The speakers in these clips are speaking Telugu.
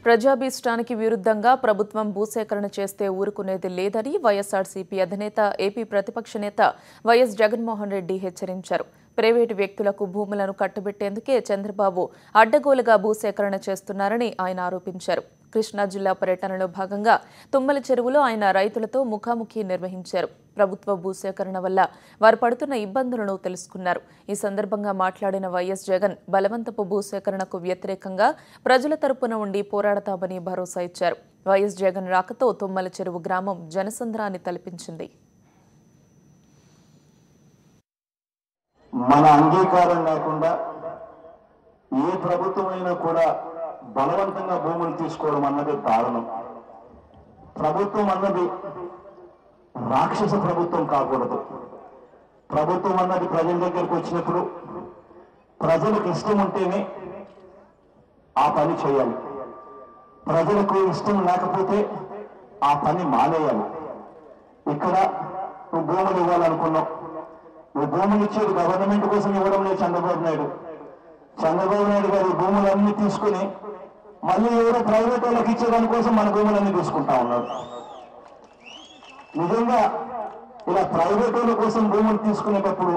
ప్రజాభీష్టానికి విరుద్ధంగా ప్రభుత్వం భూసేకరణ చేస్తే ఊరుకునేది లేదని వైఎస్ఆర్సీపీ అధినేత ఏపీ ప్రతిపక్ష నేత వైఎస్ జగన్మోహన్ రెడ్డి హెచ్చరించారు. ప్రైవేటు వ్యక్తులకు భూములను కట్టబెట్టేందుకే చంద్రబాబు అడ్డగోలుగా భూసేకరణ చేస్తున్నారని ఆయన ఆరోపించారు. కృష్ణా జిల్లా పర్యటనలో భాగంగా తుమ్మల చెరువులో ఆయన రైతులతో ముఖాముఖి నిర్వహించారు. ప్రభుత్వ భూసేకరణ వల్ల వారు పడుతున్న ఇబ్బందులను తెలుసుకున్నారు. ఈ సందర్భంగా మాట్లాడిన వైఎస్ జగన్ బలవంతపు భూసేకరణకు వ్యతిరేకంగా ప్రజల తరపున ఉండి పోరాడతామని భరోసా ఇచ్చారు. వైఎస్ జగన్ రాకతో తుమ్మల చెరువు గ్రామం జనసంద్రాన్ని తలపించింది. మన అంగీకారం లేకుండా ఏ ప్రభుత్వమైనా కూడా బలవంతంగా భూములు తీసుకోవడం అన్నది దారుణం. ప్రభుత్వం అన్నది రాక్షస ప్రభుత్వం కాకూడదు. ప్రభుత్వం అన్నది ప్రజల దగ్గరికి వచ్చినప్పుడు ప్రజలకు ఇష్టం ఉంటేనే ఆ పని చేయాలి. ప్రజలకు ఇష్టం లేకపోతే ఆ పని మానేయాలి. ఇక్కడ నువ్వు భూములు ఇవ్వాలనుకున్నావు, నువ్వు భూములు ఇచ్చేది గవర్నమెంట్ కోసం ఇవ్వడం లేదు. చంద్రబాబు నాయుడు గారు భూములన్నీ తీసుకుని మళ్ళీ ఎవరో ప్రైవేట్ వాళ్ళకి ఇచ్చేదానికోసం మన భూములన్నీ తీసుకుంటా ఉన్నాడు. నిజంగా ఇలా ప్రైవేట్ వాళ్ళ కోసం భూములు తీసుకునేటప్పుడు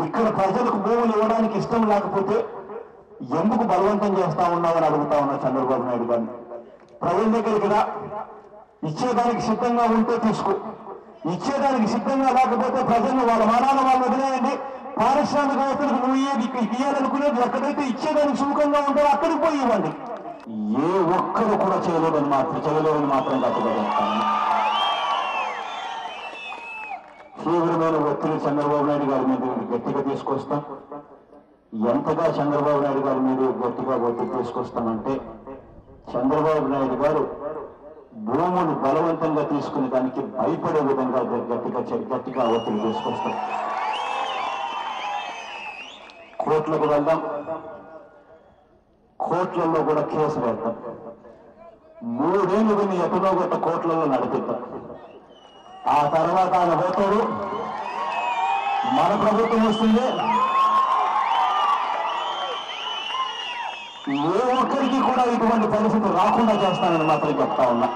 ఇక్కడ ప్రజలకు భూములు ఇవ్వడానికి ఇష్టం లేకపోతే ఎందుకు బలవంతం చేస్తా ఉన్నామని అడుగుతా ఉన్నా చంద్రబాబు నాయుడు గారిని. ప్రజల దగ్గరికి రా, ఇచ్చేదానికి సిద్ధంగా ఉంటే తీసుకో, ఇచ్చేదానికి సిద్ధంగా లేకపోతే ప్రజలను వాళ్ళ మానాల వాళ్ళు వదిలేయండి. పారిశ్రామికవేత్తలకు నువ్వు ఇవ్వాలనుకునేది ఎక్కడైతే ఇచ్చేదానికి సుముఖంగా ఉంటుందో అక్కడికి పోయి ఇవ్వండి. ఏ ఒక్కరు కూడా చేయలేదని మాత్రం కట్టుబడతాను. తీవ్రమైన ఒత్తిడి చంద్రబాబు నాయుడు గారి మీద గట్టిగా తీసుకొస్తాం. ఎంతగా చంద్రబాబు నాయుడు గారి మీద గట్టిగా ఒత్తిడి తీసుకొస్తామంటే చంద్రబాబు నాయుడు గారు భూములు బలవంతంగా తీసుకునే దానికి భయపడే విధంగా గట్టిగా ఒత్తిడి తీసుకొస్తాం. కోర్టులకు వెళ్దాం, కోర్టులలో కూడా కేసు పెడతాం. 3 ఏళ్ళు విని ఎక్కడో గొప్ప కోర్టులలో నడిపిద్దాం. ఆ తర్వాత ఆయన పోతాడు, మన ప్రభుత్వం వస్తుంది. ఏ ఒక్కరికి కూడా ఇటువంటి పరిస్థితి రాకుండా చేస్తానని మాత్రం చెప్తా ఉన్నా.